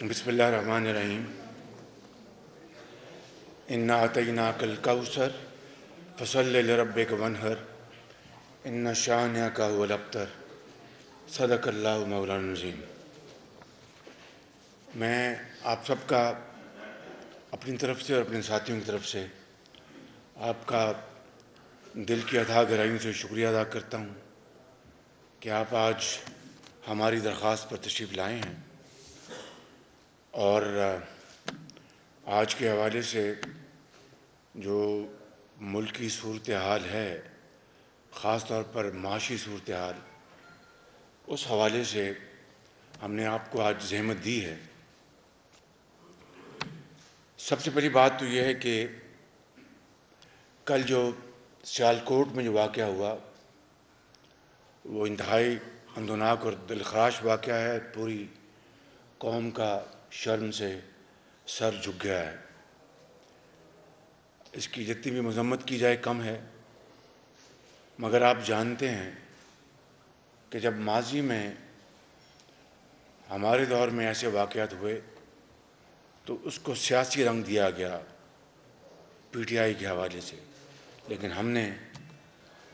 بسم اللہ الرحمن الرحیم۔ انا اعطیناک الکوثر فصلی لربک وانحر ان شانئک هو الابتر۔ صدق اللہ مولانا العظیم۔ میں آپ سب کا اپنی طرف سے اور اپنے ساتھیوں کی طرف سے آپ کا دل کی اتھاہ گہرائیوں سے شکریہ ادا کرتا ہوں کہ آپ آج ہماری درخواست پر تشریف لائے ہیں اور آج کے حوالے سے جو ملکی صورتحال ہے، خاص طور پر معاشی صورتحال، اس حوالے سے ہم نے آپ کو آج زحمت دی ہے۔ سب سے پہلی بات تو یہ ہے کہ کل جو سیالکوٹ میں جو واقعہ ہوا وہ انتہائی اندوناک اور دلخراش واقعہ ہے۔ پوری قوم کا شرم سے سر جھک گیا ہے۔ اس کی جتنی بھی مذمت کی جائے کم ہے، مگر آپ جانتے ہیں کہ جب ماضی میں ہمارے دور میں ایسے واقعات ہوئے تو اس کو سیاسی رنگ دیا گیا پی ٹی آئی کے حوالے سے، لیکن ہم نے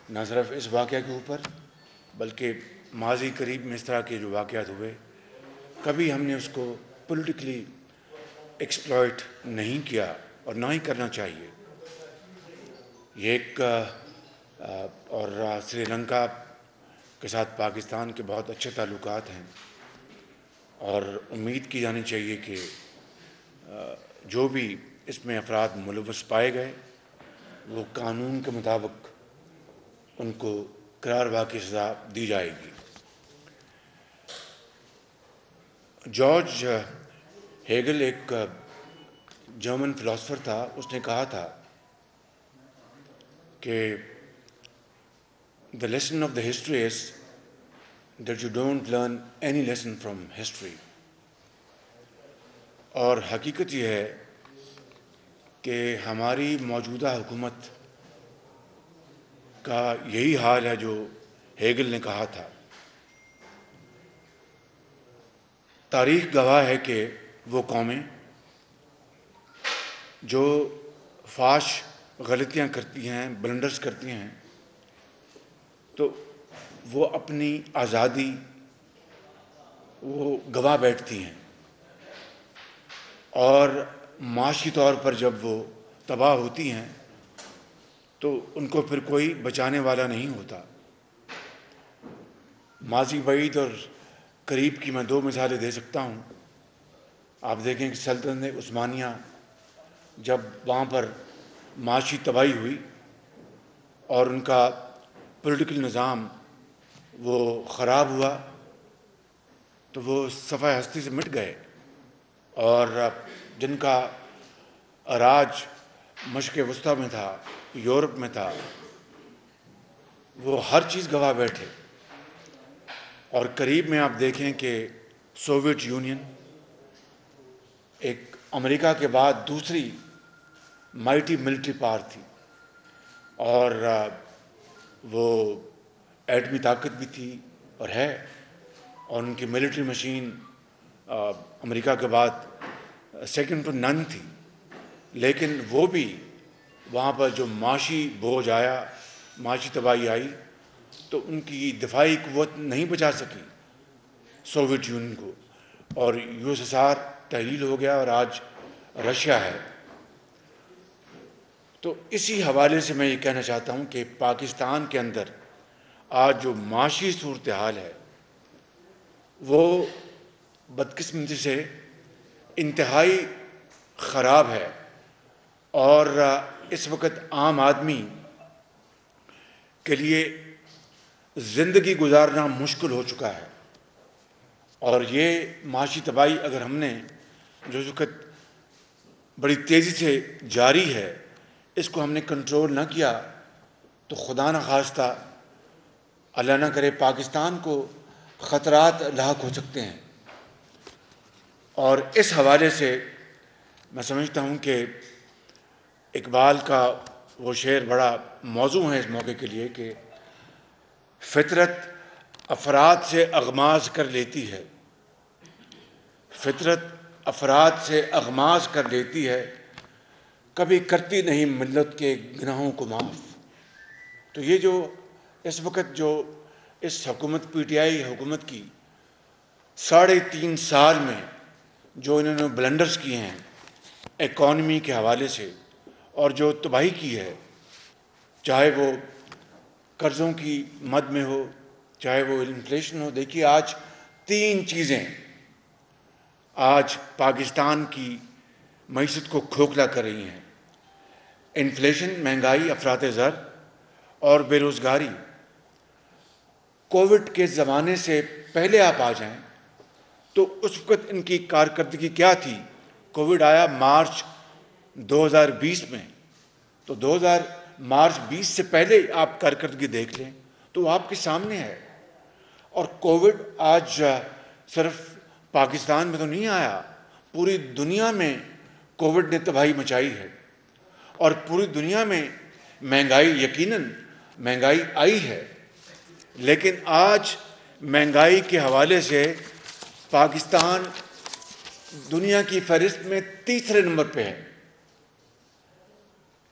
نہ صرف اس واقعہ کے اوپر بلکہ ماضی قریب میں اس طرح کے جو واقعات ہوئے کبھی ہم نے اس کو پولیٹیکلی ایکسپلائٹ نہیں کیا اور نہ ہی کرنا چاہیے۔ یہ ایک اور سری لنکا کے ساتھ پاکستان کے بہت اچھے تعلقات ہیں اور امید کی جانی چاہیے کہ جو بھی اس میں افراد ملوث پائے گئے وہ قانون کے مطابق ان کو قرار واقعی سزا دی جائے گی۔ جارج ہیگل ایک جرمن فلاسفر تھا، اس نے کہا تھا کہ the lesson of the history is that you don't learn any lesson from history۔ اور حقیقت یہ ہے کہ ہماری موجودہ حکومت کا یہی حال ہے جو ہیگل نے کہا تھا۔ تاریخ گواہ ہے کہ وہ قومیں جو فاش غلطیاں کرتی ہیں، بلنڈرز کرتی ہیں، تو وہ اپنی آزادی وہ گوا بیٹھتی ہیں اور معاشی طور پر جب وہ تباہ ہوتی ہیں تو ان کو پھر کوئی بچانے والا نہیں ہوتا۔ ماضی بعید اور قریب کی میں دو مثالیں دے سکتا ہوں۔ آپ دیکھیں کہ سلطنت عثمانیہ جب وہاں پر معاشی تباہی ہوئی اور ان کا پولیٹیکل نظام وہ خراب ہوا تو وہ صفحہ ہستی سے مٹ گئے، اور جن کا راج مشرق وسطیٰ میں تھا، یورپ میں تھا، وہ ہر چیز گوا بیٹھے۔ اور قریب میں آپ دیکھیں کہ سوویت یونین ایک امریکہ کے بعد دوسری مائٹی ملٹری پاور تھی، اور وہ ایٹمی طاقت بھی تھی اور ہے، اور ان کی ملٹری مشین امریکہ کے بعد سیکنڈ ٹو نن تھی، لیکن وہ بھی وہاں پر جو معاشی بوجھ آیا، معاشی تباہی آئی تو ان کی دفاعی قوت نہیں بچا سکی سوویت یونین کو، اور یو ایس ایس آر تحلیل ہو گیا اور آج رشیا ہے۔ تو اسی حوالے سے میں یہ کہنا چاہتا ہوں کہ پاکستان کے اندر آج جو معاشی صورتحال ہے وہ بدقسمتی سے انتہائی خراب ہے، اور اس وقت عام آدمی کے لیے زندگی گزارنا مشکل ہو چکا ہے۔ اور یہ معاشی تباہی اگر ہم نے جو اس وقت بڑی تیزی سے جاری ہے اس کو ہم نے کنٹرول نہ کیا تو خدا نخواستہ اللہ نہ کرے پاکستان کو خطرات لاحق ہو سکتے ہیں۔ اور اس حوالے سے میں سمجھتا ہوں کہ اقبال کا وہ شعر بڑا موزوں ہے اس موقع کے لیے کہ فطرت افراد سے اغماز کر لیتی ہے، فطرت افراد سے اغماض کر لیتی ہے، کبھی کرتی نہیں ملت کے گناہوں کو معاف۔ تو یہ جو اس وقت جو اس حکومت پی ٹی آئی حکومت کی 3.5 سال میں جو انہوں نے بلنڈرز کیے ہیں اکانومی کے حوالے سے، اور جو تباہی کی ہے، چاہے وہ قرضوں کی مد میں ہو، چاہے وہ انفلیشن ہو۔ دیکھیے آج 3 چیزیں آج پاکستان کی معیشت کو کھوکھلا کر رہی ہیں: انفلیشن، مہنگائی، افراط زر اور بے روزگاری۔ کووڈ کے زمانے سے پہلے آپ آ جائیں تو اس وقت ان کی کارکردگی کیا تھی؟ کووڈ آیا مارچ 2020 میں، تو مارچ 20 سے پہلے آپ کارکردگی دیکھ لیں تو آپ کے سامنے ہے۔ اور کووڈ آج صرف پاکستان میں تو نہیں آیا، پوری دنیا میں کووڈ نے تباہی مچائی ہے، اور پوری دنیا میں مہنگائی، یقیناً مہنگائی آئی ہے، لیکن آج مہنگائی کے حوالے سے پاکستان دنیا کی فہرست میں 3 نمبر پہ ہے،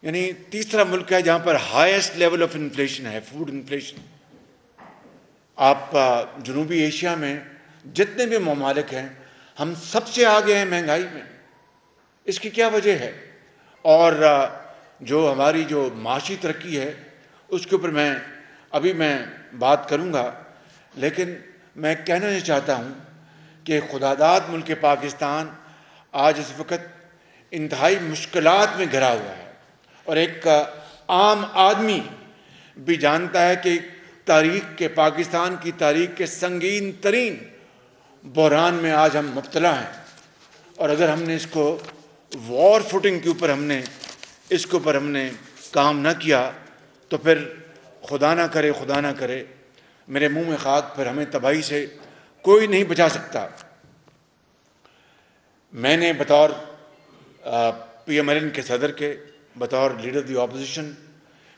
یعنی 3 ملک ہے جہاں پر ہائیسٹ لیول آف انفلیشن ہے، فوڈ انفلیشن۔ آپ جنوبی ایشیا میں جتنے بھی ممالک ہیں، ہم سب سے آگے ہیں مہنگائی میں۔ اس کی کیا وجہ ہے؟ اور جو ہماری جو معاشی ترقی ہے اس کے اوپر میں بات کروں گا، لیکن میں کہنا یہ چاہتا ہوں کہ خداداد ملک پاکستان آج اس وقت انتہائی مشکلات میں گھرا ہوا ہے، اور ایک عام آدمی بھی جانتا ہے کہ پاکستان کی تاریخ کے سنگین ترین بحران میں آج ہم مبتلا ہیں، اور اگر ہم نے اس کو وار فوٹنگ کے اوپر ہم نے کام نہ کیا تو پھر خدا نہ کرے میرے منہ میں خاک، پھر ہمیں تباہی سے کوئی نہیں بچا سکتا۔ میں نے بطور پی ایم ایل این کے صدر کے، بطور لیڈر دی اپوزیشن،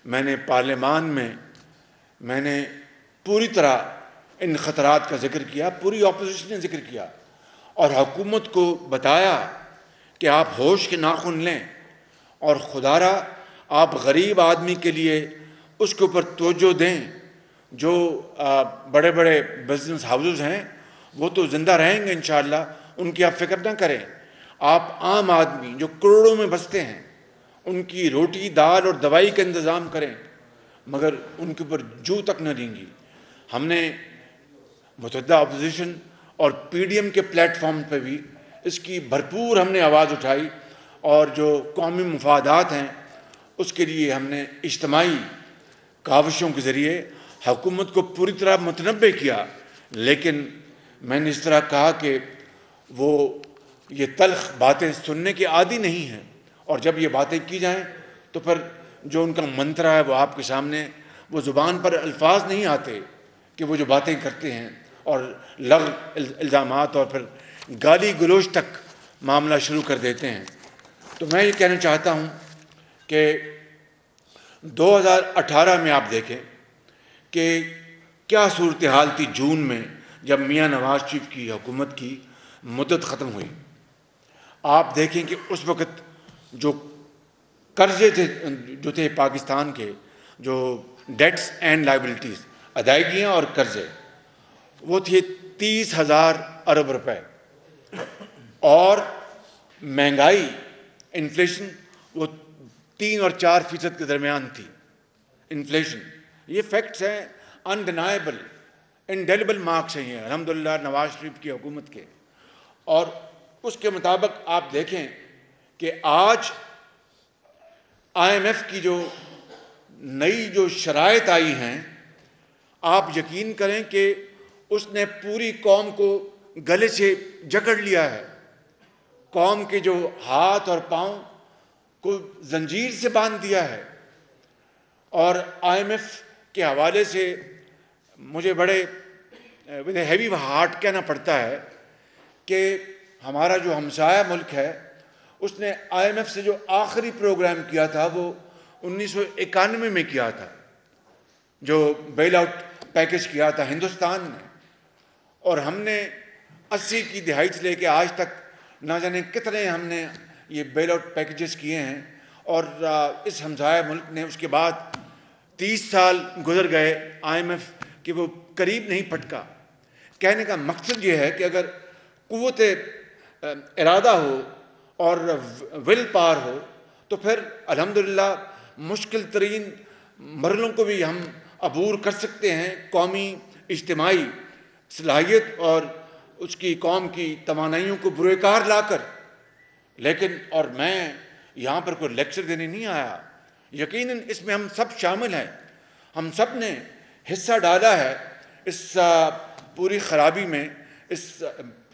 میں نے پارلیمان میں نے پوری طرح ان خطرات کا ذکر کیا، پوری اپوزیشن نے ذکر کیا، اور حکومت کو بتایا کہ آپ ہوش کے ناخن لیں، اور خدا را آپ غریب آدمی کے لیے اس کے اوپر توجہ دیں۔ جو بڑے بڑے بزنس ہاؤسز ہیں وہ تو زندہ رہیں گے انشاءاللہ، ان کی آپ فکر نہ کریں۔ آپ عام آدمی جو کروڑوں میں بستے ہیں ان کی روٹی، دال اور دوائی کا انتظام کریں، مگر ان کے اوپر جو تک نہ دیں گی۔ ہم نے متحدہ اپوزیشن اور پی ڈی ایم کے پلیٹ فارم پہ بھی اس کی بھرپور ہم نے آواز اٹھائی، اور جو قومی مفادات ہیں اس کے لیے ہم نے اجتماعی کاوشوں کے ذریعے حکومت کو پوری طرح متنبع کیا۔ لیکن میں نے اس طرح کہا کہ وہ یہ تلخ باتیں سننے کے عادی نہیں ہیں، اور جب یہ باتیں کی جائیں تو پھر جو ان کا منترا ہے وہ آپ کے سامنے، وہ زبان پر الفاظ نہیں آتے کہ وہ جو باتیں کرتے ہیں، اور لغو الزامات اور پھر گالی گلوچ تک معاملہ شروع کر دیتے ہیں۔ تو میں یہ کہنا چاہتا ہوں کہ 2018 میں آپ دیکھیں کہ کیا صورتحال تھی جون میں، جب میاں نواز شریف کی حکومت کی مدت ختم ہوئی۔ آپ دیکھیں کہ اس وقت جو قرضے تھے پاکستان کے، جو ڈیٹس اینڈ لائبلٹیز، ادائیگیاں اور قرضے، وہ تھے 30,000 ارب روپے، اور مہنگائی، انفلیشن، وہ 3 اور 4% کے درمیان تھی انفلیشن۔ یہ فیکٹس ہیں، انڈینائبل، انڈیلیبل مارکس ہیں یہ الحمدللہ نواز شریف کی حکومت کے۔ اور اس کے مطابق آپ دیکھیں کہ آج آئی ایم ایف کی جو نئی جو شرائط آئی ہیں، آپ یقین کریں کہ اس نے پوری قوم کو گلے سے جکڑ لیا ہے۔ قوم کے جو ہاتھ اور پاؤں کو زنجیر سے باندھ دیا ہے، اور آئی ایم ایف کے حوالے سے مجھے بڑے ہیوی ہارٹ کہنا پڑتا ہے کہ ہمارا جو ہمسایہ ملک ہے اس نے آئی ایم ایف سے جو آخری پروگرام کیا تھا وہ 1991 میں کیا تھا، جو بیل آؤٹ پیکج کیا تھا ہندوستان نے، اور ہم نے 80 کی دہائی سے لے کے آج تک نہ جانے کتنے ہم نے یہ بیل آؤٹ پیکیجز کیے ہیں، اور اس ہمسایہ ملک نے اس کے بعد 30 سال گزر گئے IMF کہ وہ قریب نہیں پٹکا۔ کہنے کا مقصد یہ ہے کہ اگر قوت ارادہ ہو اور ول پاور ہو تو پھر الحمدللہ مشکل ترین مرحلوں کو بھی ہم عبور کر سکتے ہیں، قومی اجتماعی صلاحیت اور اس کی قوم کی توانائیوں کو بروئے کار لا کر۔ لیکن اور میں یہاں پر کوئی لیکچر دینے نہیں آیا، یقیناً اس میں ہم سب شامل ہیں، ہم سب نے حصہ ڈالا ہے اس پوری خرابی میں، اس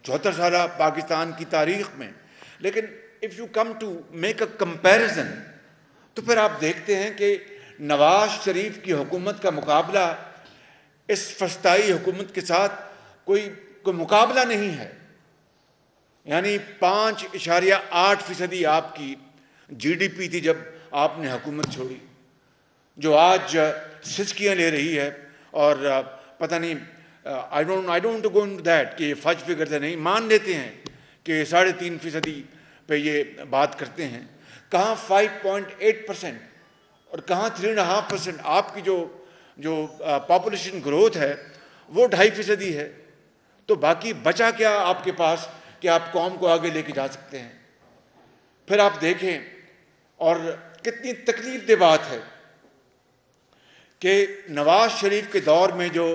74 سالہ پاکستان کی تاریخ میں۔ لیکن if you come to make a comparison تو پھر آپ دیکھتے ہیں کہ نواز شریف کی حکومت کا مقابلہ اس فسطائی حکومت کے ساتھ کوئی مقابلہ نہیں ہے۔ یعنی 5.8% آپ کی GDP تھی جب آپ نے حکومت چھوڑی، جو آج سسکیاں لے رہی ہے، اور پتہ نہیں I don't go into that کہ یہ فج فگر سے نہیں مان لیتے ہیں کہ 3.5% پہ یہ بات کرتے ہیں، کہاں 5.8% اور کہاں 3.5%۔ آپ کی جو پاپولیشن گروتھ ہے وہ 2.5% ہے، تو باقی بچا کیا آپ کے پاس کہ آپ قوم کو آگے لے کے جا سکتے ہیں؟ پھر آپ دیکھیں، اور کتنی تکلیف دہ بات ہے کہ نواز شریف کے دور میں جو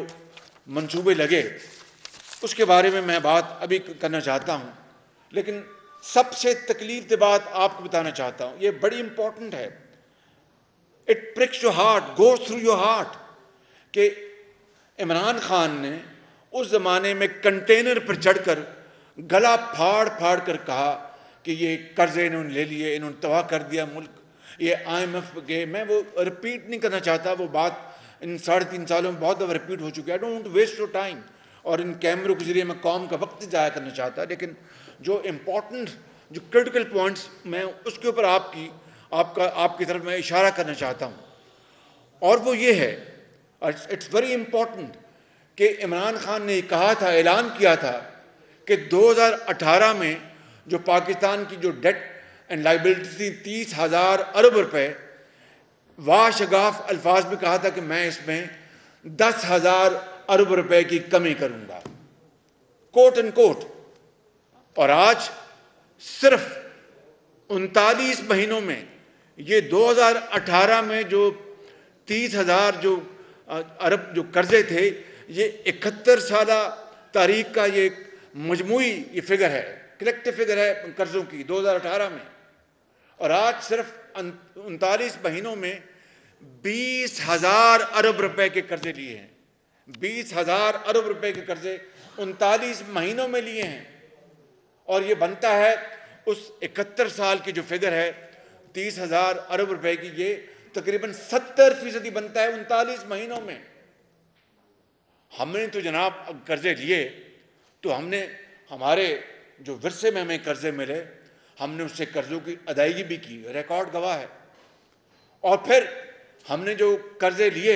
منصوبے لگے اس کے بارے میں میں بات ابھی کرنا چاہتا ہوں، لیکن سب سے تکلیف دہ بات آپ کو بتانا چاہتا ہوں، یہ بڑی امپورٹنٹ ہے۔ It pricks your heart, goes through your heart کہ عمران خان نے اس زمانے میں کنٹینر پر چڑھ کر گلا پھاڑ پھاڑ کر کہا کہ یہ قرضے انہوں نے لے لیے، انہوں نے تباہ کر دیا ملک، یہ IMF گئے۔ میں وہ رپیٹ نہیں کرنا چاہتا، وہ بات ان 3.5 سالوں میں بہت دفعہ رپیٹ ہو چکی ہے۔ I don't want to waste your time، اور ان کیمروں کے ذریعے میں قوم کا وقت ضائع کرنا چاہتا، لیکن جو امپورٹنٹ جو کرٹیکل پوائنٹس میں اس کے اوپر آپ کی طرف میں اشارہ کرنا چاہتا ہوں، اور وہ یہ ہے، اٹس ویری امپورٹنٹ کہ عمران خان نے کہا تھا، اعلان کیا تھا کہ 2018 میں جو پاکستان کی جو ڈیٹ اینڈ لائبلٹی تھی 30,000 ارب روپے، واشگاف الفاظ میں کہا تھا کہ میں اس میں 10,000 ارب روپے کی کمی کروں گا، کوٹ اینڈ کوٹ۔ اور آج صرف 39 مہینوں میں یہ 2018 میں جو 30,000 جو ارب جو قرضے تھے، یہ 71 سالہ تاریخ کا یہ مجموعی یہ فگر ہے، کلیکٹیو فگر ہے قرضوں کی 2018 میں، اور آج صرف 39 مہینوں میں 20,000 ارب روپے کے قرضے لیے ہیں۔ 20,000 ارب روپے کے قرضے 39 مہینوں میں لیے ہیں، اور یہ بنتا ہے اس 71 سال کی جو فگر ہے 30,000 ارب روپے کی، یہ تقریباً 70% بنتا ہے 39 مہینوں میں۔ ہم نے تو جناب قرضے لیے تو ہم نے ہمارے جو ورثے میں ہمیں قرضے ملے، ہم نے اس سے قرضوں کی ادائیگی بھی کی، ریکارڈ گواہ ہے۔ اور پھر ہم نے جو قرضے لیے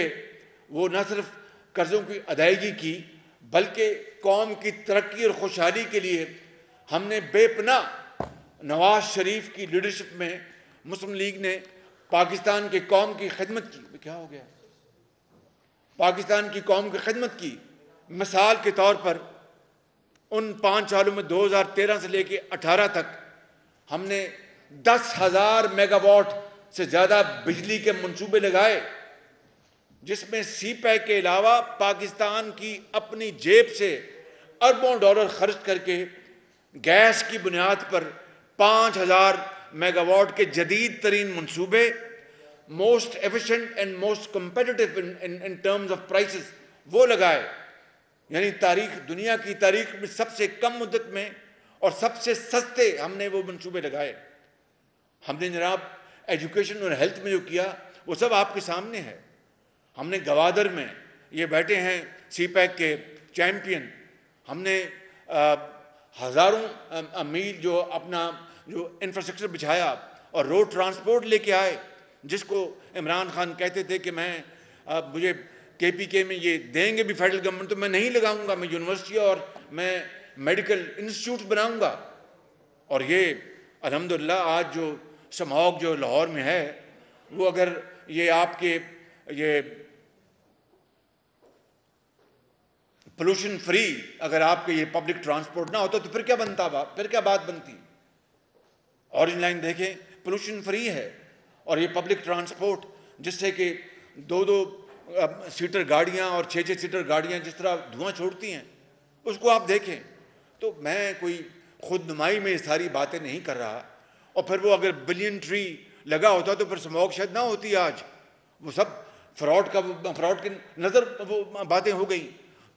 وہ نہ صرف قرضوں کی ادائیگی کی، بلکہ قوم کی ترقی اور خوشحالی کے لیے ہم نے بے پناہ نواز شریف کی لیڈرشپ میں مسلم لیگ نے پاکستان کی قوم کی خدمت کی۔ کیا ہو گیا؟ پاکستان کی قوم کی خدمت کی۔ مثال کے طور پر ان 5 سالوں میں 2013 سے لے کے 18 تک ہم نے 10,000 میگا واٹ سے زیادہ بجلی کے منصوبے لگائے، جس میں سی پیک کے علاوہ پاکستان کی اپنی جیب سے اربوں ڈالر خرچ کر کے گیس کی بنیاد پر 5,000 میگا واٹ کے جدید ترین منصوبے، most efficient and most competitive in terms of prices, وہ لگائے۔ یعنی دنیا کی تاریخ میں سب سے کم مدت میں اور سب سے سستے ہم نے وہ منصوبے لگائے۔ ہم نے جناب ایجوکیشن اور ہیلتھ میں جو کیا وہ سب آپ کے سامنے ہے۔ ہم نے گوادر میں یہ بیٹھے ہیں سی پیک کے چیمپئن، ہم نے ہزاروں میل جو اپنا جو انفراسٹرکچر بچھایا اور روڈ ٹرانسپورٹ لے کے آئے، جس کو عمران خان کہتے تھے کہ مجھے KPK میں یہ دیں گے بھی فیڈرل گورنمنٹ تو میں نہیں لگاؤں گا، میں یونیورسٹی اور میں میڈیکل انسٹیٹیوٹ بناؤں گا۔ اور یہ الحمدللہ آج جو سماگ جو لاہور میں ہے وہ اگر یہ آپ کے یہ پولوشن فری اگر آپ کے یہ پبلک ٹرانسپورٹ نہ ہوتا تو پھر کیا بنتا، پھر کیا بات بنتی؟ اورنج لائن دیکھیں پولوشن فری ہے، اور یہ پبلک ٹرانسپورٹ جس سے کہ 2 سیٹر گاڑیاں اور 6 سیٹر گاڑیاں جس طرح دھواں چھوڑتی ہیں اس کو آپ دیکھیں. تو میں کوئی خود نمائی میں یہ ساری باتیں نہیں کر رہا، اور پھر وہ اگر بلین ٹری لگا ہوتا تو پھر اسموگ شاید نہ ہوتی آج، وہ سب فراڈ کی نظر وہ باتیں ہو گئیں.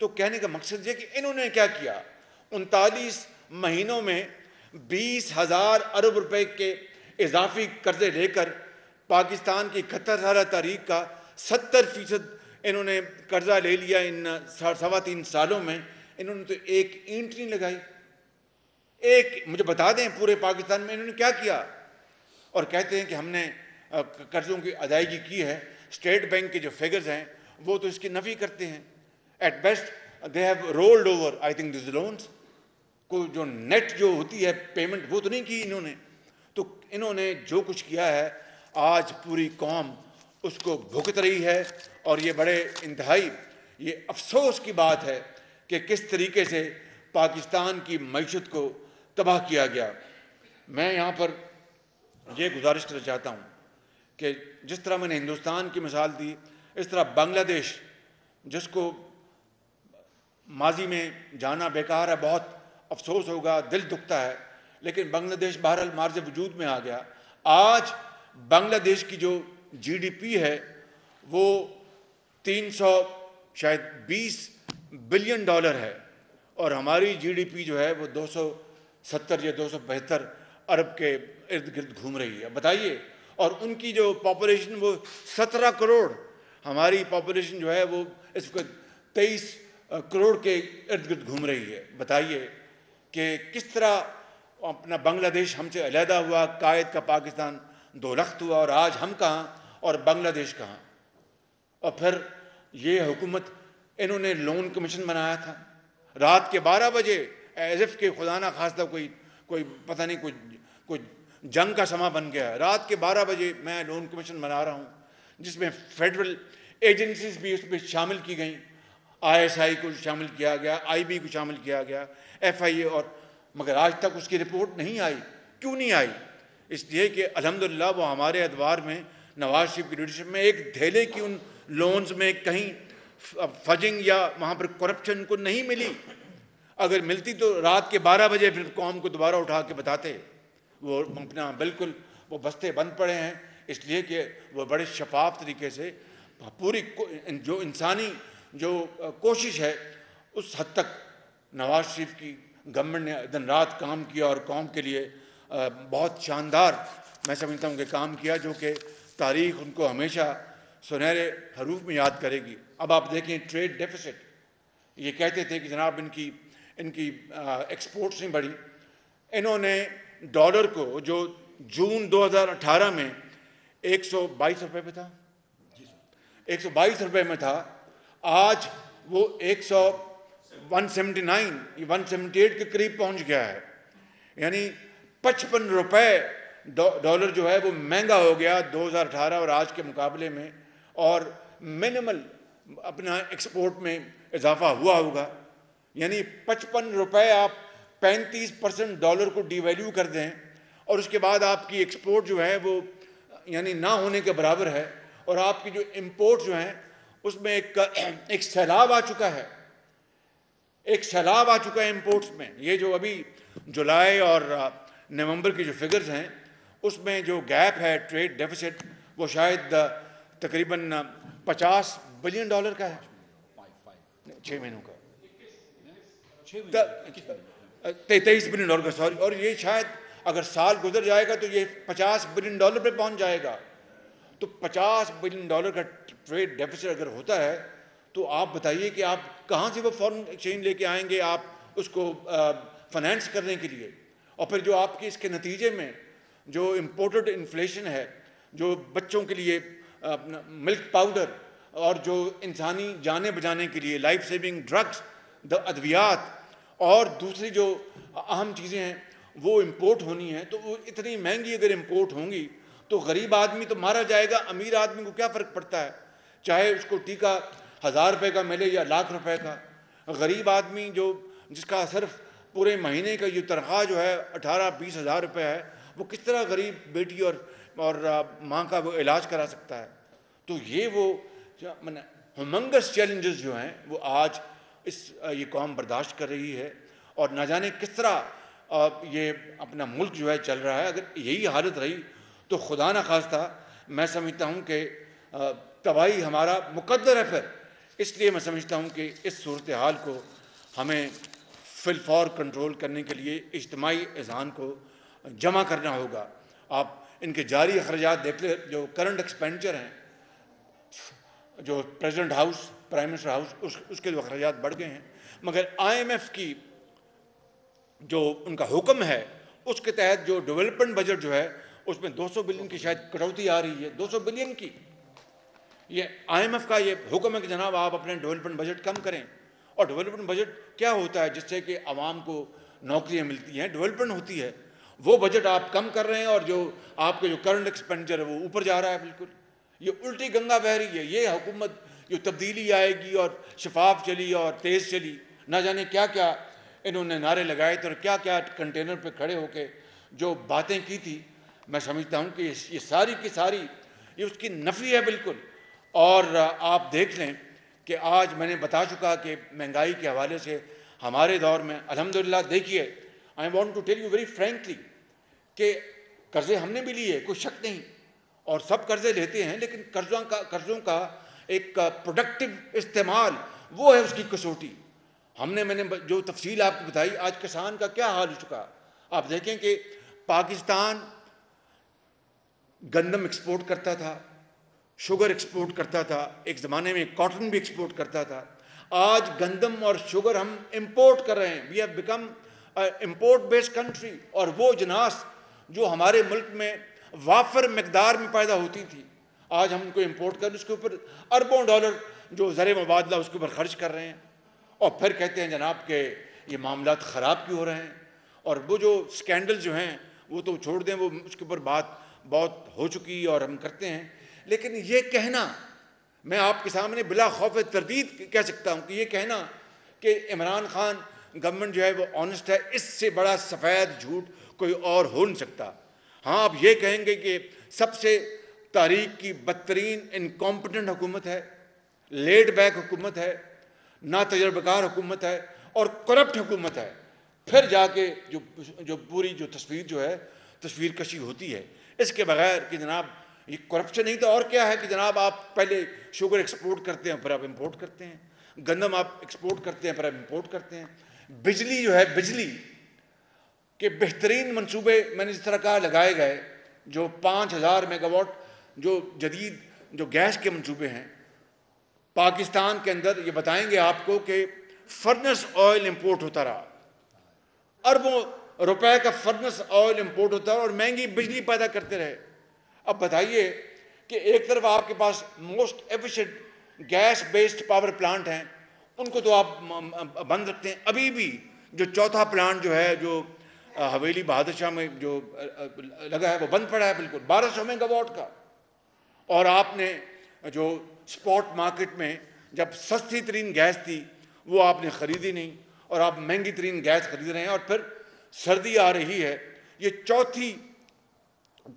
تو کہنے کا مقصد یہ کہ انہوں نے کیا کیا، 39 مہینوں میں 20,000 ارب روپے کے اضافی قرضے لے کر پاکستان کی 71 سالہ تاریخ کا 70% انہوں نے قرضہ لے لیا. ان 3.25 سالوں میں انہوں نے تو ایک اینٹ نہیں لگائی. مجھے بتا دیں پورے پاکستان میں انہوں نے کیا کیا؟ اور کہتے ہیں کہ ہم نے قرضوں کی ادائیگی کی ہے. اسٹیٹ بینک کے جو فگرز ہیں وہ تو اس کی نفی کرتے ہیں. At best they have rolled over I think these loans. کو جو نیٹ جو ہوتی ہے پیمنٹ وہ تو نہیں کی انہوں نے. تو انہوں نے جو کچھ کیا ہے آج پوری قوم اس کو بھگت رہی ہے، اور یہ بڑے انتہائی یہ افسوس کی بات ہے کہ کس طریقے سے پاکستان کی معیشت کو تباہ کیا گیا. میں یہاں پر یہ گزارش کرنا چاہتا ہوں کہ جس طرح میں نے ہندوستان کی مثال دی، اس طرح بنگلہ دیش جس کو ماضی میں جانا بیکار ہے، بہت افسوس ہوگا، دل دکھتا ہے، لیکن بنگلہ دیش بہرحال مارز وجود میں آ گیا. آج بنگلہ دیش کی جو جی ڈی پی ہے وہ 320 بلین ڈالر ہے، اور ہماری جی ڈی پی جو ہے وہ 270 یا 272 ارب کے ارد گرد گھوم رہی ہے. بتائیے، اور ان کی جو پاپولیشن وہ 17 کروڑ، ہماری پاپولیشن جو ہے وہ اس وقت 23 کروڑ کے ارد گرد گھوم رہی ہے. بتائیے کہ کس طرح اپنا بنگلہ دیش ہم سے علیحدہ ہوا، قائد کا پاکستان دو رخت ہوا، اور آج ہم کہاں اور بنگلہ دیش کہاں. اور پھر یہ حکومت انہوں نے لون کمیشن بنایا تھا رات کے 12 بجے، ایز اف کہ خدا نہ خواستہ کوئی پتہ نہیں کوئی جنگ کا سما بن گیا. رات کے 12 بجے میں لون کمیشن بنا رہا ہوں جس میں فیڈرل ایجنسیز بھی اس میں شامل کی گئیں. آئی ایس آئی کو شامل کیا گیا، آئی بی کو شامل کیا گیا، ایف آئی اے، اور مگر آج تک اس کی رپورٹ نہیں آئی. کیوں نہیں آئی؟ اس لیے کہ الحمدللہ وہ ہمارے ادوار میں نواز شریف کی لیڈرشپ میں ایک دھیلے کی ان لونز میں کہیں فجنگ یا وہاں پر کرپشن کو نہیں ملی. اگر ملتی تو رات کے 12 بجے پھر قوم کو دوبارہ اٹھا کے بتاتے. وہ اپنا بالکل وہ بستے بند پڑے ہیں، اس لیے کہ وہ بڑے شفاف طریقے سے پوری جو انسانی جو کوشش ہے اس حد تک نواز شریف کی گورنمنٹ نے دن رات کام کیا، اور قوم کے لیے بہت شاندار میں سمجھتا ہوں کہ کام کیا، جو کہ تاریخ ان کو ہمیشہ سنہرے حروف میں یاد کرے گی. اب آپ دیکھیں ٹریڈ ڈیفیسٹ، یہ کہتے تھے کہ جناب ان کی ایکسپورٹس نہیں بڑھی. انہوں نے ڈالر کو جو جون 2018 میں 122 روپے پہ تھا، 122 روپے میں تھا، آج وہ 178 کے قریب پہنچ گیا ہے. یعنی 55 روپے ڈالر جو ہے وہ مہنگا ہو گیا 2018 اور آج کے مقابلے میں، اور منیمل اپنا ایکسپورٹ میں اضافہ ہوا ہوگا. یعنی 55 روپے آپ 35% ڈالر کو ڈی ویلیو کر دیں، اور اس کے بعد آپ کی ایکسپورٹ جو ہے وہ یعنی نہ ہونے کے برابر ہے، اور آپ کی جو امپورٹ جو ہیں اس میں ایک سیلاب آ چکا ہے، ایک سیلاب آ چکا ہے امپورٹس میں. یہ جو ابھی جولائی اور نومبر کی جو فگرز ہیں اس میں جو گیپ ہے ٹریڈ ڈیفیسٹ وہ شاید تقریباً 50 بلین ڈالر کا ہے 6 مہینوں کا، 23 بلین ڈالر کا، سوری. اور یہ شاید اگر سال گزر جائے گا تو یہ 50 بلین ڈالر پہ پہنچ جائے گا. تو 50 بلین ڈالر کا ٹریڈ ڈیفیسٹ اگر ہوتا ہے تو آپ بتائیے کہ آپ کہاں سے وہ فارن ایکسچینج لے کے آئیں گے آپ اس کو فائنینس کرنے کے لیے. اور پھر جو آپ کی اس کے نتیجے میں جو امپورٹڈ انفلیشن ہے، جو بچوں کے لیے ملک پاؤڈر اور جو انسانی جانیں بچانے کے لیے لائف سیونگ ڈرگس، ادویات اور دوسری جو اہم چیزیں ہیں، وہ امپورٹ ہونی ہے، تو وہ اتنی مہنگی اگر امپورٹ ہوں گی تو غریب آدمی تو مارا جائے گا، امیر آدمی کو کیا فرق پڑتا ہے، چاہے اس کو ٹیکہ 1000 روپے کا ملے یا لاکھ روپے کا۔ غریب آدمی جس کا صرف پورے مہینے کا یہ تنخواہ جو ہے 18-20 ہزار روپے ہے، وہ کس طرح غریب بیٹی اور ماں کا وہ علاج کرا سکتا ہے؟ تو وہ ہیومنگس چیلنجز جو ہیں وہ آج یہ قوم برداشت کر رہی ہے، اور نہ جانے کس طرح یہ اپنا ملک جو ہے چل رہا ہے۔ اگر یہی حالت رہی تو خدا نہ خواستہ میں سمجھتا ہوں کہ تباہی ہمارا مقدر ہے۔ پھر اس لیے میں سمجھتا ہوں کہ اس صورتحال کو ہمیں فی الفور کنٹرول کرنے کے لیے اجتماعی اذہان کو جمع کرنا ہوگا۔ آپ ان کے جاری اخراجات دیکھ لیں، جو کرنٹ ایکسپینڈیچر ہیں، جو president house, prime minister house, اس کے جو اخراجات بڑھ گئے ہیں، مگر IMF کی جو ان کا حکم ہے اس کے تحت جو ڈیولپمنٹ بجٹ جو ہے اس میں 200 بلین کی شاید کٹوتی آ رہی ہے، 200 بلین کی۔ یہ IMF کا یہ حکم ہے کہ جناب آپ اپنے ڈیولپمنٹ بجٹ کم کریں، اور ڈیولپمنٹ بجٹ کیا ہوتا ہے؟ جس سے کہ عوام کو نوکریاں ملتی ہیں، ڈیولپمنٹ ہوتی ہے۔ وہ بجٹ آپ کم کر رہے ہیں، اور جو آپ کے جو کرنٹ ایکسپینڈیچر ہے وہ اوپر جا رہا ہے۔ بالکل یہ الٹی گنگا بہہ رہی ہے۔ یہ حکومت جو تبدیلی آئے گی اور شفاف چلی اور تیز چلی، نہ جانے کیا کیا انہوں نے نعرے لگائے تھے اور کیا کیا کنٹینر پہ کھڑے ہو کے جو باتیں کی تھی، میں سمجھتا ہوں کہ یہ ساری کی ساری یہ اس کی نفی ہے بالکل۔ اور آپ دیکھ لیں کہ آج میں نے بتا چکا کہ مہنگائی کے حوالے سے ہمارے دور میں الحمدللہ دیکھیے، I want to tell you very frankly کہ قرضے ہم نے بھی لیے، کوئی شک نہیں، اور سب قرضے لیتے ہیں، لیکن قرضوں کا ایک پروڈکٹیو استعمال وہ ہے اس کی کسوٹی۔ میں نے جو تفصیل آپ کو بتائی، آج کسان کا کیا حال ہو چکا۔ آپ دیکھیں کہ پاکستان گندم ایکسپورٹ کرتا تھا، شوگر ایکسپورٹ کرتا تھا، ایک زمانے میں کاٹن بھی ایکسپورٹ کرتا تھا۔ آج گندم اور شوگر ہم امپورٹ کر رہے ہیں۔ We have become import based country, اور وہ جناس جو ہمارے ملک میں وافر مقدار میں پیدا ہوتی تھی، آج ہم ان کو امپورٹ کر اس کے اوپر اربوں ڈالر جو زر مبادلہ اس کے اوپر خرچ کر رہے ہیں، اور پھر کہتے ہیں جناب کہ یہ معاملات خراب کیوں ہو رہے ہیں۔ اور وہ جو سکینڈل جو ہیں وہ تو چھوڑ دیں، وہ اس کے اوپر بات بہت ہو چکی اور ہم کرتے ہیں، لیکن یہ کہنا، میں آپ کے سامنے بلا خوف تردید کہہ سکتا ہوں کہ یہ کہنا کہ عمران خان گورنمنٹ جو ہے وہ آنسٹ ہے، اس سے بڑا سفید جھوٹ کوئی اور ہو نہیں سکتا۔ ہاں آپ یہ کہیں گے کہ سب سے تاریخ کی بدترین انکمپٹنٹ حکومت ہے، لیڈ بیک حکومت ہے، نا تجربہ کار حکومت ہے اور کرپٹ حکومت ہے، پھر جا کے جو پوری جو تصویر جو ہے تصویر کشی ہوتی ہے۔ اس کے بغیر کہ جناب یہ کرپشن نہیں تو اور کیا ہے کہ جناب آپ پہلے شوگر ایکسپورٹ کرتے ہیں پھر آپ امپورٹ کرتے ہیں، گندم آپ ایکسپورٹ کرتے ہیں پھر آپ امپورٹ کرتے ہیں، بجلی جو ہے بجلی کے بہترین منصوبے میں نے اس طرح کہا لگائے گئے، جو 5000 میگا واٹ جو جدید جو گیس کے منصوبے ہیں پاکستان کے اندر، یہ بتائیں گے آپ کو کہ فرنس آئل امپورٹ ہوتا رہا، اربوں روپے کا فرنس آئل امپورٹ ہوتا رہا اور مہنگی بجلی پیدا کرتے رہے۔ اب بتائیے کہ ایک طرف آپ کے پاس most efficient gas based power plant ہیں، ان کو تو آپ بند رکھتے ہیں۔ ابھی بھی جو چوتھا پلانٹ جو ہے جو حویلی بہادر شاہ میں جو لگا ہے وہ بند پڑا ہے بالکل، 1200 میگا واٹ کا۔ اور آپ نے جو سپاٹ مارکیٹ میں جب سستی ترین گیس تھی وہ آپ نے خریدی نہیں، اور آپ مہنگی ترین گیس خرید رہے ہیں۔ اور پھر سردی آ رہی ہے، یہ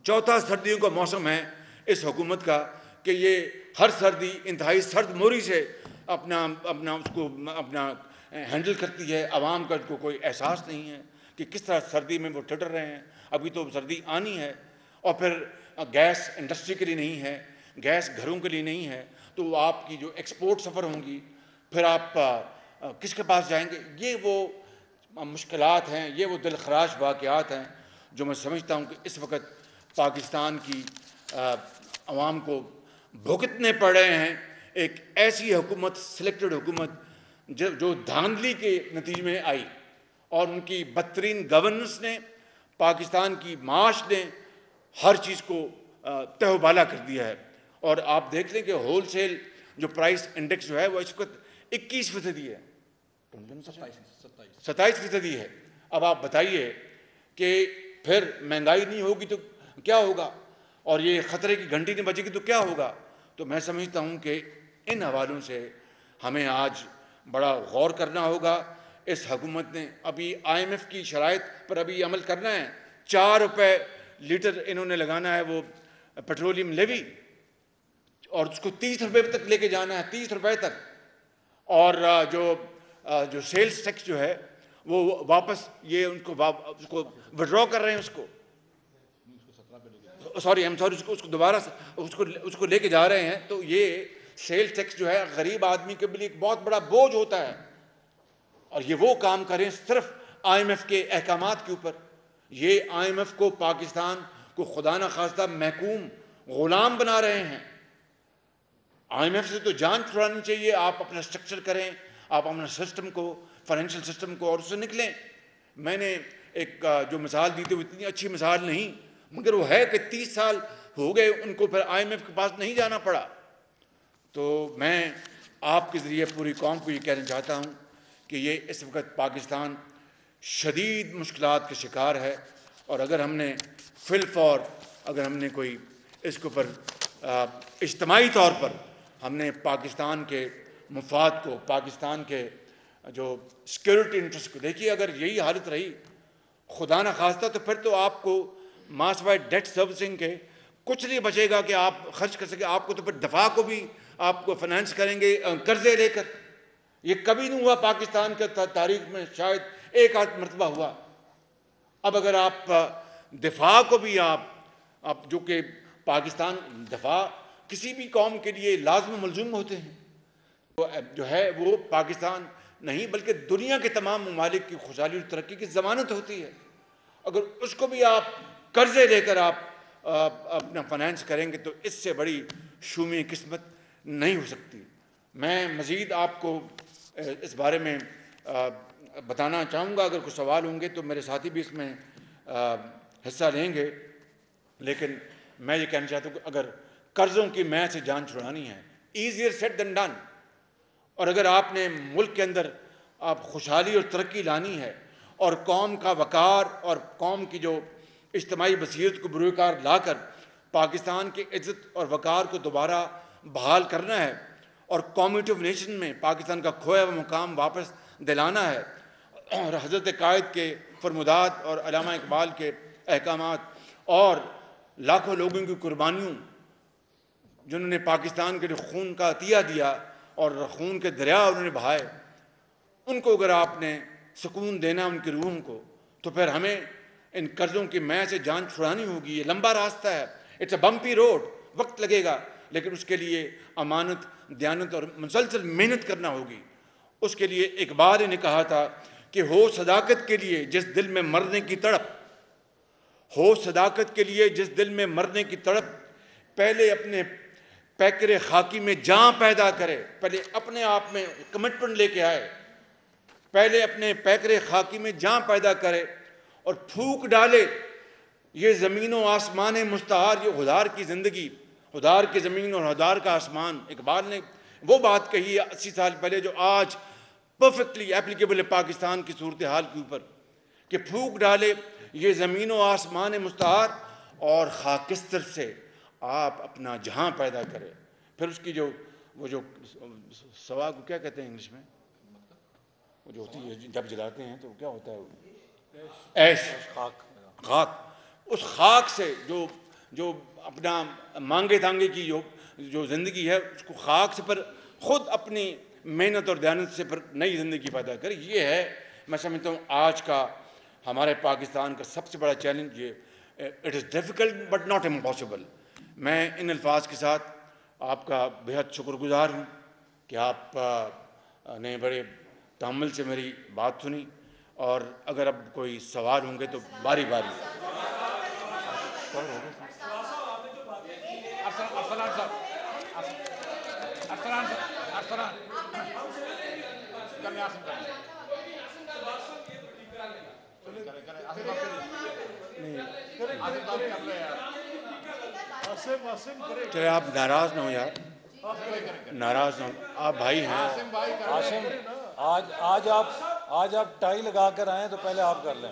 چوتھا سردیوں کا موسم ہے اس حکومت کا کہ یہ ہر سردی انتہائی سرد موری سے اپنا اس کو اپنا ہینڈل کرتی ہے۔ عوام کا کو کوئی احساس نہیں ہے کہ کس طرح سردی میں وہ ٹھٹر رہے ہیں۔ ابھی تو سردی آنی ہے، اور پھر گیس انڈسٹری کے لیے نہیں ہے، گیس گھروں کے لیے نہیں ہے، تو آپ کی جو ایکسپورٹ سفر ہوں گی پھر آپ کس کے پاس جائیں گے؟ یہ وہ مشکلات ہیں، یہ وہ دلخراش واقعات ہیں جو میں سمجھتا ہوں کہ اس وقت پاکستان کی عوام کو بھگتنے پڑ رہے ہیں۔ ایک ایسی حکومت، سلیکٹڈ حکومت جو دھاندلی کے نتیجے میں آئی، اور ان کی بدترین گورننس نے، پاکستان کی معاش نے ہر چیز کو تہ و بالا کر دیا ہے۔ اور آپ دیکھ لیں کہ ہول سیل جو پرائس انڈیکس جو ہے وہ اس وقت 21% ہے، 27% ہے۔ اب آپ بتائیے کہ پھر مہنگائی نہیں ہوگی تو کیا ہوگا، اور یہ خطرے کی گھنٹی نہیں بجے گی تو کیا ہوگا. تو میں سمجھتا ہوں کہ ان حوالوں سے ہمیں آج بڑا غور کرنا ہوگا. اس حکومت نے ابھی IMF کی شرائط پر ابھی عمل کرنا ہے. 4 روپے لیٹر انہوں نے لگانا ہے وہ پیٹرولیم لیوی، اور اس کو 30 روپے تک لے کے جانا ہے، 30 روپے تک. اور جو سیلز ٹیکس جو ہے وہ واپس یہ اس کو وڈرا کر رہے ہیں، اس کو اس کو دوبارہ اس کو لے کے جا رہے ہیں. تو یہ سیلز ٹیکس جو ہے غریب آدمی کے لیے ایک بہت بڑا بوجھ ہوتا ہے، اور یہ وہ کام کریں صرف IMF کے احکامات کے اوپر. یہ IMF کو، پاکستان کو خدا نہ خواستہ محکوم غلام بنا رہے ہیں. IMF سے تو جان چھڑانی چاہیے. آپ اپنا سٹرکچر کریں، آپ اپنا سسٹم کو، فائنینشیل سسٹم کو، اور اس سے نکلیں. میں نے ایک جو مثال دی تھی وہ اتنی اچھی مثال نہیں، مگر وہ ہے کہ 30 سال ہو گئے ان کو پھر IMF کے پاس نہیں جانا پڑا. تو میں آپ کے ذریعے پوری قوم کو یہ کہنا چاہتا ہوں کہ یہ اس وقت پاکستان شدید مشکلات کا شکار ہے، اور اگر ہم نے فی الفور اگر ہم نے کوئی اس کے اوپر اجتماعی طور پر ہم نے پاکستان کے مفاد کو، پاکستان کے جو سیکیورٹی انٹرسٹ کو، دیکھیے اگر یہی حالت رہی خدا نہ خواستہ تو پھر تو آپ کو ماس وائڈ ڈیٹ سروسنگ کے کچھ نہیں بچے گا کہ آپ خرچ کر سکیں. آپ کو تو پھر دفاع کو بھی آپ کو فائنانس کریں گے قرضے لے کر. یہ کبھی نہیں ہوا پاکستان کے تاریخ میں، شاید ایک آدھ مرتبہ ہوا. اب اگر آپ دفاع کو بھی آپ جو کہ پاکستان دفاع کسی بھی قوم کے لیے لازم و ملزوم ہوتے ہیں، تو جو ہے وہ پاکستان نہیں بلکہ دنیا کے تمام ممالک کی خوشحالی اور ترقی کی ضمانت ہوتی ہے. اگر اس کو بھی آپ قرضے لے کر آپ اپنا فائنانس کریں گے تو اس سے بڑی شومی قسمت نہیں ہو سکتی. میں مزید آپ کو اس بارے میں بتانا چاہوں گا. اگر کچھ سوال ہوں گے تو میرے ساتھی بھی اس میں حصہ لیں گے، لیکن میں یہ کہنا چاہتا ہوں کہ اگر قرضوں کی میں سے جان چھڑانی ہے، ایزیئر سیڈ دین ڈن. اور اگر آپ نے ملک کے اندر آپ خوشحالی اور ترقی لانی ہے اور قوم کا وقار اور قوم کی جو اجتماعی بصیرت کو بروئے کار لا کر پاکستان کی عزت اور وقار کو دوبارہ بحال کرنا ہے اور کمیونٹی آف نیشن میں پاکستان کا کھویا ہوا مقام واپس دلانا ہے، اور حضرت قائد کے فرمودات اور علامہ اقبال کے احکامات اور لاکھوں لوگوں کی قربانیوں جنہوں نے پاکستان کے لیے خون کا عطیہ دیا اور خون کے دریا انہوں نے بہائے، ان کو اگر آپ نے سکون دینا ان کی روح کو، تو پھر ہمیں ان قرضوں کی میں سے جان چھڑانی ہوگی. یہ لمبا راستہ ہے، اٹس اے بمپی روڈ، وقت لگے گا، لیکن اس کے لیے امانت، دیانت اور مسلسل محنت کرنا ہوگی. اس کے لیے اقبال نے کہا تھا کہ ہو صداقت کے لیے جس دل میں مرنے کی تڑپ، ہو صداقت کے لیے جس دل میں مرنے کی تڑپ، پہلے اپنے پیکر خاکی میں جاں پیدا کرے. پہلے اپنے آپ میں کمٹمنٹ لے کے آئے، پہلے اپنے پیکر خاکی میں جاں پیدا کرے اور پھونک ڈالے یہ زمین و آسمان مستعار، یہ ہدار کی زندگی، ہدار کی زمین اور ہدار کا آسمان. اقبال نے وہ بات کہی ہے 80 سال پہلے جو آج پرفیکٹلی ایپلیکیبل ہے پاکستان کی صورتحال کے اوپر، کہ پھونک ڈالے یہ زمین و آسمان مستعار اور خاکستر سے آپ اپنا جہاں پیدا کرے. پھر اس کی وہ جو سوا کو کیا کہتے ہیں انگلش میں، وہ جو ہوتی ہے جب جلاتے ہیں تو کیا ہوتا ہے، ایش، خاک. اس خاک سے جو اپنا مانگے تانگے کی جو زندگی ہے، اس کو خاک سے پر خود اپنی محنت اور دیانت سے پر نئی زندگی پیدا کرے. یہ ہے میں سمجھتا ہوں آج کا ہمارے پاکستان کا سب سے بڑا چیلنج. یہ it is difficult but not impossible. میں ان الفاظ کے ساتھ آپ کا بہت شکر گزار ہوں کہ آپ نے بڑے تحمل سے میری بات سنی، اور اگر اب کوئی سوال ہوں گے تو باری باری. چلے آپ ناراض نہ ہو یار، ناراض نہ ہو، آپ بھائی ہیں. عاصم، آج آپ ٹائی لگا کر آئیں تو پہلے آپ کر لیں.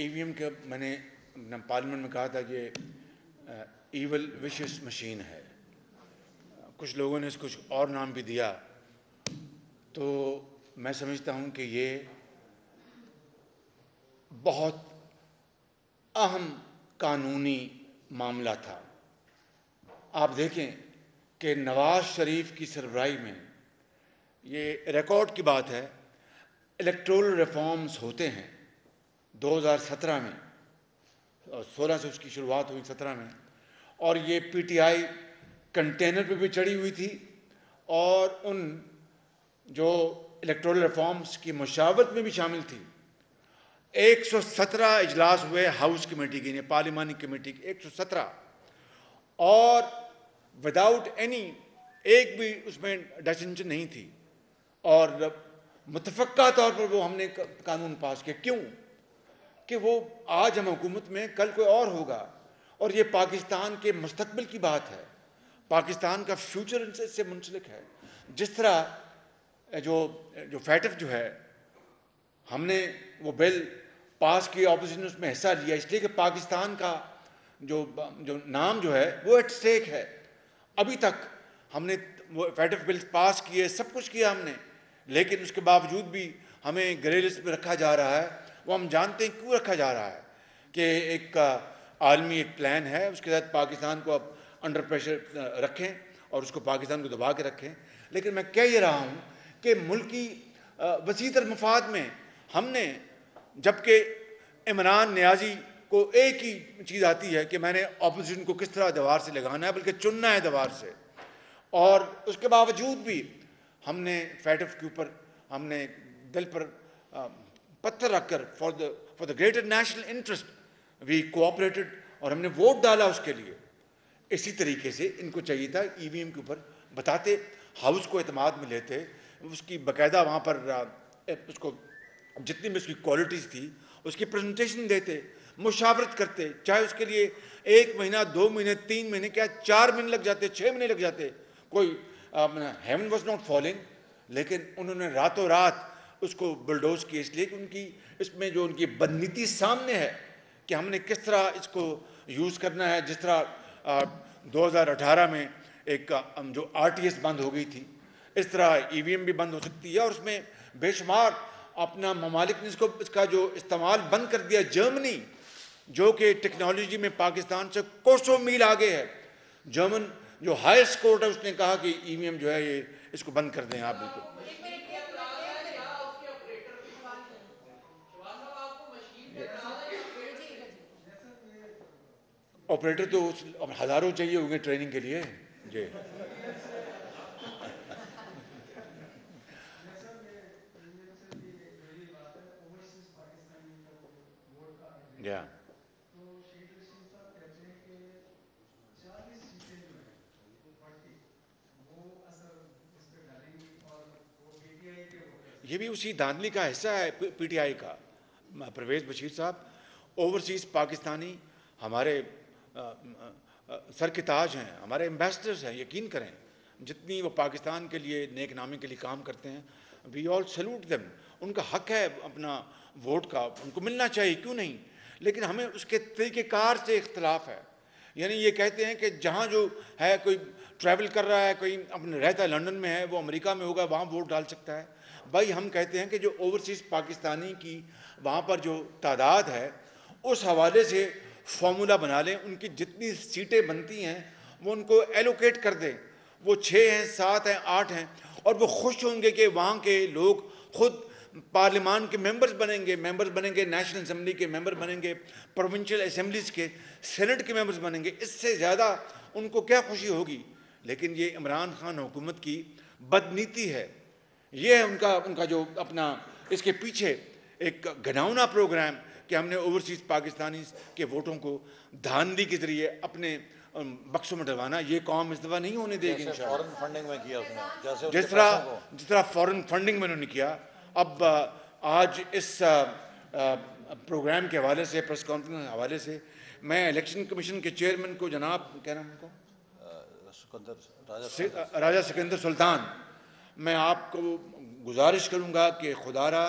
EVM کا میں نے پارلیمنٹ میں کہا تھا کہ ایول وشز مشین ہے. کچھ لوگوں نے اس کو کچھ اور نام بھی دیا. تو میں سمجھتا ہوں کہ یہ بہت اہم قانونی معاملہ تھا. آپ دیکھیں کہ نواز شریف کی سربراہی میں یہ ریکارڈ کی بات ہے, الیکٹورل ریفارمز ہوتے ہیں 2017 میں, 16 سے اس کی شروعات ہوئی 17 میں, اور یہ PTI کنٹینر پہ بھی چڑھی ہوئی تھی اور ان جو الیکٹورل ریفارمز کی مشاورت میں بھی شامل تھی. 117 اجلاس ہوئے ہاؤس کمیٹی کے, پارلیمانی کمیٹی کے 117, اور وداؤٹ اینی ایک بھی اس میں ڈسنشن نہیں تھی, اور متفقہ طور پر وہ ہم نے قانون پاس کیا. کیوں کہ وہ آج ہم حکومت میں, کل کوئی اور ہوگا, اور یہ پاکستان کے مستقبل کی بات ہے, پاکستان کا فیوچر اس سے منسلک ہے. جس طرح جو فیٹف جو ہے, ہم نے وہ بل پاس کیا, اپوزیشن اس میں حصہ لیا, اس لیے کہ پاکستان کا جو نام جو ہے وہ ایٹ اسٹیک ہے. ابھی تک ہم نے وہ فیٹف بل پاس کیے, سب کچھ کیا ہم نے, لیکن اس کے باوجود بھی ہمیں گرے لسٹ پہ رکھا جا رہا ہے. وہ ہم جانتے ہیں کیوں رکھا جا رہا ہے, کہ ایک عالمی ایک پلان ہے, اس کے تحت پاکستان کو اب انڈر پریشر رکھیں اور اس کو پاکستان کو دبا کے رکھیں. لیکن میں کہہ یہ رہا ہوں کہ ملکی وسیع تر مفاد میں ہم نے, جبکہ عمران نیازی کو ایک ہی چیز آتی ہے کہ میں نے اپوزیشن کو کس طرح دیوار سے لگانا ہے, بلکہ چننا ہے دیوار سے, اور اس کے باوجود بھی ہم نے فیٹف کے اوپر ہم نے دل پر پتھر رکھ کر for the greater national interest we cooperated, اور ہم نے ووٹ ڈالا اس کے لیے. اسی طریقے سے ان کو چاہیے تھا EVM کے اوپر بتاتے, ہاؤس کو اعتماد میں لیتے, اس کی باقاعدہ وہاں پر اس کو جتنی بھی اس کی کوالٹیز تھی اس کی پریزنٹیشن دیتے, مشاورت کرتے, چاہے اس کے لیے 1 مہینہ 2 مہینے 3 مہینے کیا 4 مہینے لگ جاتے, 6 مہینے لگ جاتے, کوئی ہیون واز ناٹ فالنگ. لیکن انہوں نے راتوں رات اس کو بلڈوز کیا, اس لیے کہ ان کی اس میں جو ان کی بدنیتی سامنے ہے کہ ہم نے کس طرح اس کو یوز کرنا ہے. جس طرح 2018 میں ایک جو RTS بند ہو گئی تھی, اس طرح EVM بھی بند ہو سکتی ہے, اور اس میں بے شمار اپنا ممالک نے اس کا جو استعمال بند کر دیا. جرمنی جو کہ ٹیکنالوجی میں پاکستان سے کوسوں میل آگے ہے, جرمن جو ہائیسٹ کورٹ ہے اس نے کہا کہ EVM جو ہے یہ اس کو بند کر دیں آپ. بالکل آپریٹر تو ہزاروں چاہیے ہوں گے ٹریننگ کے لیے. جی یا یہ بھی اسی دھاندلی کا حصہ ہے PTI کا. پرویز بشیر صاحب اوورسیز پاکستانی ہمارے سر کے تاج ہیں, ہمارے ایمبیسڈرز ہیں. یقین کریں جتنی وہ پاکستان کے لیے نیک نامی کے لیے کام کرتے ہیں, وی آل سیلوٹ دیم. ان کا حق ہے اپنا ووٹ کا, ان کو ملنا چاہیے, کیوں نہیں. لیکن ہمیں اس کے طریقہ کار سے اختلاف ہے. یعنی یہ کہتے ہیں کہ جہاں جو ہے کوئی ٹریول کر رہا ہے, کوئی اپنے رہتا ہے لنڈن میں ہے, وہ امریکہ میں ہوگا, وہاں ووٹ ڈال سکتا ہے. بھائی ہم کہتے ہیں کہ جو اوورسیز پاکستانی کی وہاں پر جو تعداد ہے اس حوالے سے فارمولا بنا لیں, ان کی جتنی سیٹیں بنتی ہیں وہ ان کو ایلوکیٹ کر دیں. وہ 6 ہیں 7 ہیں 8 ہیں, اور وہ خوش ہوں گے کہ وہاں کے لوگ خود پارلیمان کے ممبرز بنیں گے, نیشنل اسمبلی کے ممبر بنیں گے, پروونشل اسمبلیز کے سینٹ کے ممبرز بنیں گے. اس سے زیادہ ان کو کیا خوشی ہوگی. لیکن یہ عمران خان حکومت کی بدنیتی ہے. یہ ہے ان کا جو اپنا اس کے پیچھے ایک گھناؤنا پروگرام کہ ہم نے اوورسیز پاکستانی کے ووٹوں کو دھاندلی کے ذریعے اپنے بکسوں میں ڈلوانا. یہ قوم اس دفعہ نہیں ہونے دے گی انشاءاللہ. فورن فنڈنگ میں کیا اس نے, جس طرح فورن فنڈنگ میں انہوں نے کیا. اب آج اس پروگرام کے حوالے سے, پریس کانفرنس کے حوالے سے, میں الیکشن کمیشن کے چیئرمین کو جناب کیا نام ان کو راجہ سکندر سلطان, میں آپ کو گزارش کروں گا کہ خدا را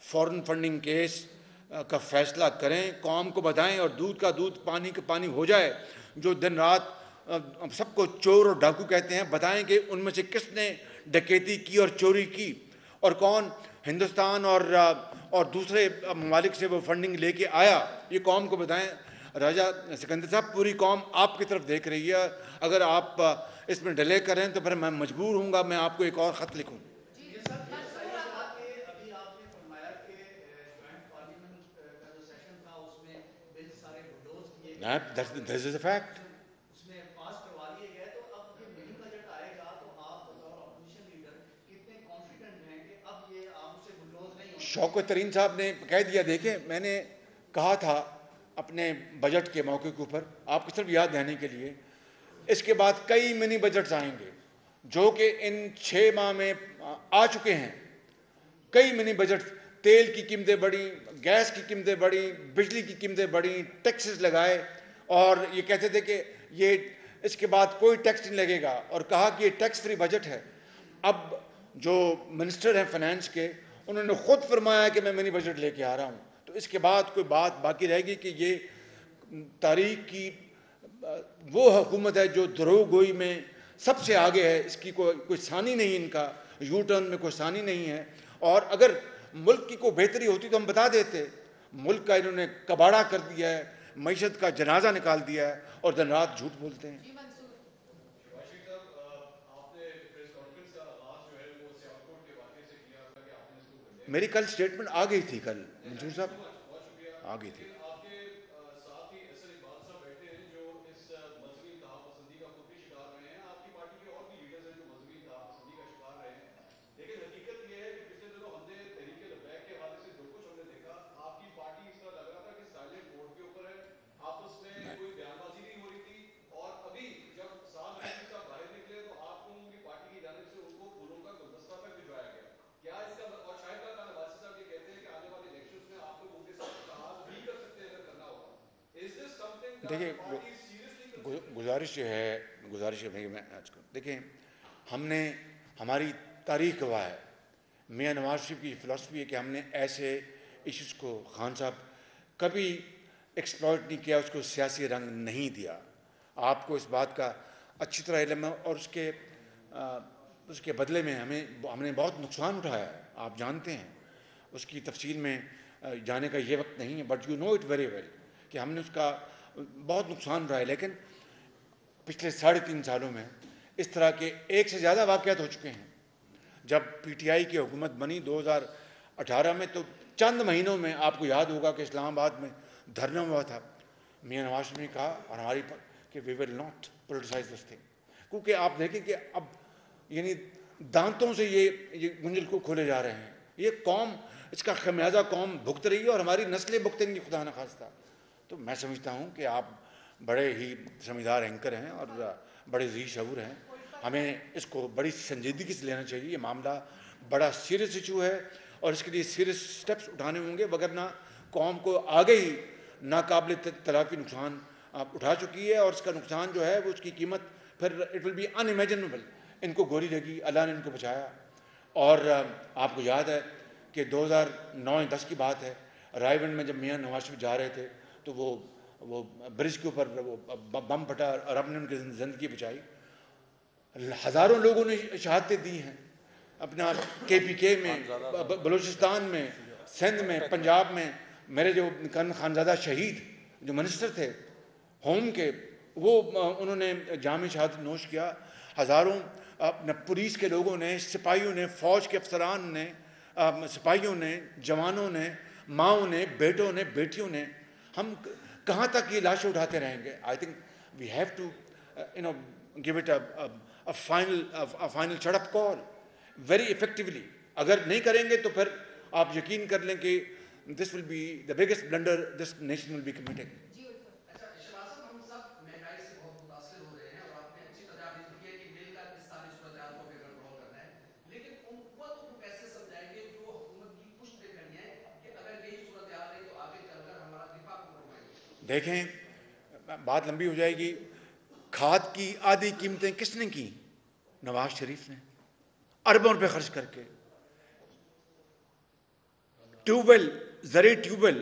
فورن فنڈنگ کیس کا فیصلہ کریں، قوم کو بتائیں اور دودھ کا دودھ پانی کا پانی ہو جائے. جو دن رات سب کو چور اور ڈاکو کہتے ہیں، بتائیں کہ ان میں سے کس نے ڈکیتی کی اور چوری کی، اور کون ہندوستان اور دوسرے ممالک سے وہ فنڈنگ لے کے آیا، یہ قوم کو بتائیں. راجہ سکندر صاحب، پوری قوم آپ کی طرف دیکھ رہی ہے. اگر آپ اس میں ڈیلے کریں تو پھر میں مجبور ہوں گا میں آپ کو ایک اور خط لکھوں. This is a fact. شوکت ترین صاحب نے کہہ دیا. دیکھیں، میں نے کہا تھا اپنے بجٹ کے موقع کے اوپر، آپ کو صرف یاد دہنے کے لیے، اس کے بعد کئی منی بجٹس آئیں گے جو کہ ان 6 ماہ میں آ چکے ہیں. کئی منی بجٹ، تیل کی قیمتیں بڑھی، گیس کی قیمتیں بڑھی، بجلی کی قیمتیں بڑھی، ٹیکسز لگائے، اور یہ کہتے تھے کہ یہ اس کے بعد کوئی ٹیکس نہیں لگے گا، اور کہا کہ یہ ٹیکس فری بجٹ ہے. اب جو منسٹر ہیں فنانس کے، انہوں نے خود فرمایا کہ میں منی بجٹ لے کے آ رہا ہوں. تو اس کے بعد کوئی بات باقی رہے گی کہ یہ تاریخ کی وہ حکومت ہے جو دروغ گوئی میں سب سے آگے ہے. اس کی کوئی ثانی نہیں، ان کا یو ٹرن میں کوئی ثانی نہیں ہے. اور اگر ملک کی کوئی بہتری ہوتی تو ہم بتا دیتے. ملک کا انہوں نے کباڑہ کر دیا ہے، معیشت کا جنازہ نکال دیا ہے، اور دن رات جھوٹ بولتے ہیں. میری کل سٹیٹمنٹ آ گئی تھی، کل منصور صاحب آ گئی تھی. دیکھیں، گزارش ہے میں آج کل، دیکھیں ہم نے، ہماری تاریخ گواہ ہے، میاں نواز شریف کی فلسفی ہے کہ ہم نے ایسے ایشوز کو، خان صاحب، کبھی ایکسپلائٹ نہیں کیا، اس کو سیاسی رنگ نہیں دیا. آپ کو اس بات کا اچھی طرح علم ہے، اور اس کے بدلے میں ہم نے بہت نقصان اٹھایا ہے، آپ جانتے ہیں. اس کی تفصیل میں جانے کا یہ وقت نہیں ہے، but you know it very well کہ ہم نے اس کا بہت نقصان اٹھایا. لیکن پچھلے 3.5 سالوں میں اس طرح کے ایک سے زیادہ واقعات ہو چکے ہیں. جب پی ٹی آئی کی حکومت بنی 2018 میں، تو چند مہینوں میں آپ کو یاد ہوگا کہ اسلام آباد میں دھرنا ہوا تھا. میاں نواز شریف نے کہا، اور ہماری کہ we will not politicize this thing. کیونکہ آپ دیکھیں کہ اب یعنی دانتوں سے یہ گنجل کو کھولے جا رہے ہیں. یہ قوم، اس کا خمیازہ قوم بھگت رہی ہے، اور ہماری نسلیں بھگتیں گی خدا نخواستہ. تو میں سمجھتا ہوں کہ آپ بڑے ہی سمجھدار اینکر ہیں اور بڑے ذی شعور ہیں. ہمیں اس کو بڑی سنجیدگی سے لینا چاہیے. یہ معاملہ بڑا سیریس ایشو ہے، اور اس کے لیے سیریس سٹیپس اٹھانے ہوں گے، وگرنہ قوم کو آگے ہی ناقابل تلافی نقصان اٹھا چکی ہے، اور اس کا نقصان جو ہے وہ اس کی قیمت پھر it will be unimaginable. ان کو گولی لگی، اللہ نے ان کو بچایا. اور آپ کو یاد ہے کہ 2009-10 کی بات ہے، رائے ونڈ میں جب میاں نواز شریف جا رہے تھے تو وہ برج کے اوپر وہ بم پھٹا، اور رب نے ان کی زندگی بچائی. ہزاروں لوگوں نے شہادتیں دی ہیں اپنا کے پی کے میں، بلوچستان میں، سندھ میں، پنجاب میں. میرے جو خانزادہ شہید جو منسٹر تھے ہوم کے، وہ انہوں نے جام شہادت نوش کیا. ہزاروں پولیس کے لوگوں نے، سپاہیوں نے، فوج کے افسران نے، سپاہیوں نے، جوانوں نے، ماؤں نے، بیٹوں نے، بیٹیوں نے. ہم کہاں تک یہ لاشیں اٹھاتے رہیں گے؟ I think we have to give it a final shut up call very effectively. اگر نہیں کریں گے تو پھر آپ یقین کر لیں کہ this will be the biggest blunder this nation will be committing. ہم سب مہنگائی سے بہت متاثر ہو رہے ہیں، اور آپ نے اچھی طرح بھی کہ مل کر اس ساری صورتحال کو کنٹرول کرنا ہے. لیکن ان قوتوں کو کیسے سمجھائیں گے جو حکومت کی پشت پہ کھڑی ہیں کہ اگر یہی صورتحال رہی تو آگے چل کر ہمارا دفاع کون کرے گا؟ دیکھیں، بات لمبی ہو جائے گی. کھاد کی آدھی قیمتیں کس نے کی؟ نواز شریف نے، اربوں روپے خرچ کر کے. ٹیوب ویل، زرعی ٹیوب ویل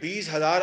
20,000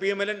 PMLN